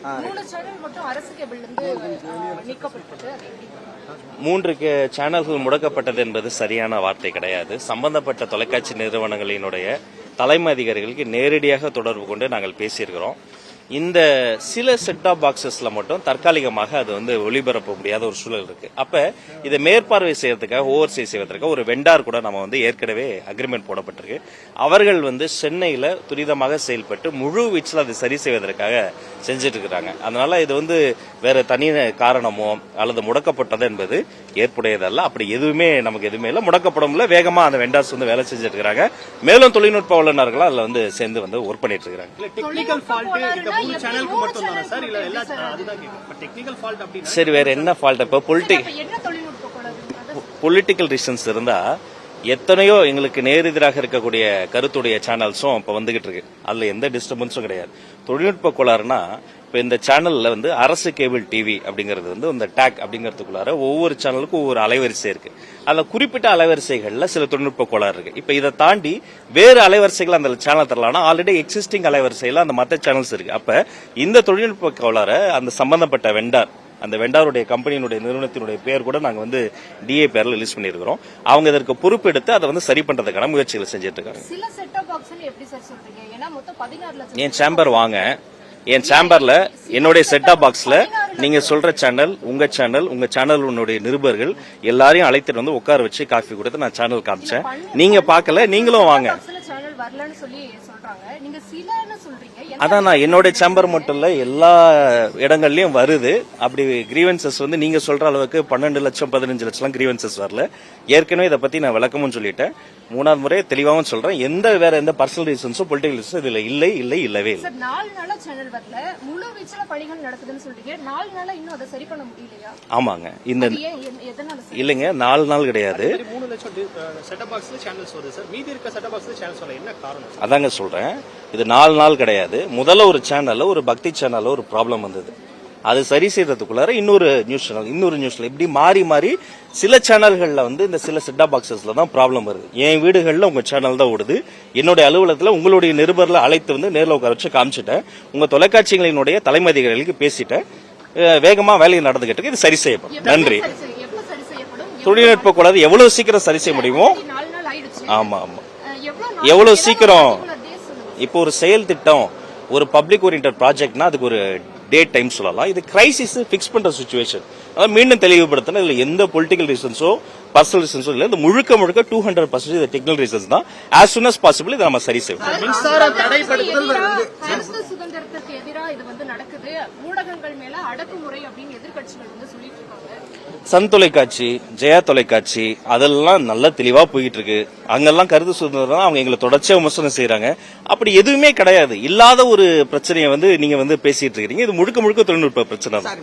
3 channel மட்டும் அரசு கேபிள்ல இருந்து நீக்கப்பட்டது. 3 சேனல்கள் முடக்கப்பட்டது என்பது சரியான வார்த்தை கிடையாது. சம்பந்தப்பட்ட தொலைக்காட்சி நிறுவனங்களினுடைய தலைமை அதிகாரிகளுக்கு நேரடியாக தொடர்பு கொண்டு நாங்கள் பேசியிருக்கிறோம். இந்த சில செட் ஆப் பாக்ஸஸ்ல மட்டும் தற்காலிகமாக அது ஒளிபரப்ப முடியாத ஒரு சூழல் இருக்கு. அப்ப இதை மேற்பார்வை செய்யறதுக்காக ஓவர்சீ செய்வதற்காக ஒரு வெண்டார் கூட நம்ம ஏற்கனவே அக்ரிமெண்ட் போடப்பட்டிருக்கு. அவர்கள் சென்னையில துரிதமாக செயல்பட்டு முழு வீச்சில் அதை சரி செய்வதற்காக செஞ்சிட்டு இருக்கிறாங்க. அதனால இது வேற தனி காரணமோ அல்லது முடக்கப்பட்டது என்பது ஏற்புடையதல்ல. அப்படி நமக்கு எதுவுமே இல்லை. முடக்கப்படும் வேகமா அந்த வெண்டார்ஸ் வேலை செஞ்சுட்டு இருக்காங்க. மேலும் தொழில்நுட்ப வல்லுநர்கள் அதுல சேர்ந்து ஒர்க் பண்ணிட்டு இருக்காங்க. சரி, வேற என்ன ஃபால்ட்? இப்ப பொலிட்டிக்கல் ரீசன்ஸ் இருந்தா எத்தனையோ எங்களுக்கு நேரெதிராக இருக்கக்கூடிய கருத்துடைய சேனல்ஸும் இப்ப வந்துகிட்டு இருக்கு. அதுல எந்த டிஸ்டர்பன்ஸும் கிடையாது. தொழில்நுட்ப கோளாறுனா இப்ப இந்த சேனல்ல அரசு கேபிள் டிவி அப்படிங்கிறது இந்த டேக் அப்படிங்கிறதுக்குள்ளார ஒவ்வொரு சேனலுக்கும் ஒவ்வொரு அலைவரிசை இருக்கு. அதுல குறிப்பிட்ட அலைவரிசைகள்ல சில தொழில்நுட்ப கோளாறு இருக்கு. இப்ப இதை தாண்டி வேறு அலைவரிசைகள் அந்த சேனல் தரலாம். ஆல்ரெடி எக்ஸிஸ்டிங் அலைவரிசையில அந்த மற்ற சேனல்ஸ் இருக்கு. அப்ப இந்த தொழில்நுட்ப கோளாறு அந்த சம்பந்தப்பட்ட வெண்டார், அந்த வெண்டாருடைய கம்பெனியினுடைய நிறுவனத்தினுடைய பேர் கூட நாங்க டிஏ பேர்ல ரிலீஸ் பண்ணிருக்கிறோம். அவங்க இதற்கு பொறுப்பெடுத்து அதை சரி பண்றதுக்கான முயற்சிகள் செஞ்சுட்டு இருக்காங்க. என் சேம்பர் வாங்க, என் சேம்பர்ல என்னுடைய செட்டாப் பாக்ஸ்ல நீங்க சொல்ற சேனல், உங்க சேனல் நிருபர்கள் எல்லாரையும் அழைத்துட்டு உட்கார வச்சு காஃபி கொடுத்து நான் சேனல் காமிச்சேன். நீங்க பாக்கல, நீங்களும் வாங்க. அதான் நான் என்னோட சேம்பர் மட்டும் இல்ல, எல்லா இடங்கள்லயும் வருது. அப்படி கிரீவன்சஸ் நீங்க சொல்ற அளவுக்கு 12 லட்சம் 15 லட்சம் கிரீவன்சஸ் வரல. ஏற்கனவே இதை பத்தி நான் விளக்கமும் சொல்லிட்டேன். 3வது முறை தெளிவாகவும் சொல்றேன். வேற எந்த பர்சனல் ரீசன்ஸோ பொலிட்டிகல் ரீசன்ஸோ இதுல இல்லவே இல்லை. 4 நாளா சேனல் வரல, முழு வீச்சுல பணிகள் நடக்குதுன்னு சொல்றீங்க. 4 நாளா இன்னும் அதை சரி பண்ண முடியலையா? ஆமாங்க, இல்லைங்க, 4 நாள் கிடையாது. 3 லட்சம் செட்டப் பாக்ஸ்ல சேனல்ஸ் வருது சார். மீதி இருக்க செட்டப் பாக்ஸ்ல சேனல்ஸ் வரல, என்ன காரணம்? அதாங்க சொல்றேன், இது 4 நாள் கிடையாது. முதல்ல ஒரு சேனல்ல, ஒரு பக்தி சேனல்ல ஒரு ப்ராப்ளம் வந்தது. அது சரி செய்யறதுக்குள்ளார இன்னொரு நியூஸ் இப்படி மாறி சில சேனல்கள்ல இந்த சில செட்டாப் பாக்ஸஸ்ல தான் ப்ராப்ளம் வருது. என் வீடுகள்ல உங்க சேனல் தான் ஓடுது. என்னுடைய அலுவலகத்துல உங்களுடைய நிருபர்ல அழைத்து நேரில் உட்கார வச்சு காமிச்சிட்டேன். உங்க தொலைக்காட்சிகளினுடைய தலைமை அதிகாரிகளுக்கு பேசிட்டேன். வேகமா வேலையை நடந்துகிட்டு இது சரி செய்யப்படும். நன்றி. தொழில்நுட்ப கோளாறு எவ்வளவு சீக்கிரம் சரி செய்ய முடியுமோ. ஆமா, எவ்வளவு சீக்கிரம். இப்போ ஒரு செயல் திட்டம், ஒரு பப்ளிக் ஓரியன்டட் ப்ராஜெக்ட்னா அதுக்கு ஒரு டேட் டைம் சொல்லலாம். இது கிரைசிஸ் ஃபிக்ஸ் பண்ற சிச்சுவேஷன். அதாவது மீண்டும் தெளிவுபடுத்தினா இதுல எந்த பொலிட்டிக்கல் ரீசன்ஸோ பர்சனல் ரீசன்ஸோ இல்ல. இது முழுக்க 200% டெக்னிக்கல் ரீசன்ஸ் தான். as soon as possible இதை நம்ம சரி செய்வோம். மின்சார தடைப்படுத்தல் சுதந்திரத்துக்கு எதிராக இது நடக்குது, ஊடகங்கள் மேல அடக்குமுறை அப்படின்னு எதிர்க்கட்சிகள் சொல்லிட்டு இருக்காங்க. சன் தொலைக்காட்சி, ஜெயா தொலைக்காட்சி அதெல்லாம் நல்லா தெளிவா போயிட்டு இருக்கு. அங்கெல்லாம் கருத்து சுதந்திரம் அவங்க எங்களை தொடர்ச்சியா விமர்சனம் செய்யறாங்க. அப்படி எதுவுமே கிடையாது. இல்லாத ஒரு பிரச்சனையை நீங்க பேசிட்டு இருக்கீங்க. இது முழுக்க தொழில்நுட்ப பிரச்சனை தான்.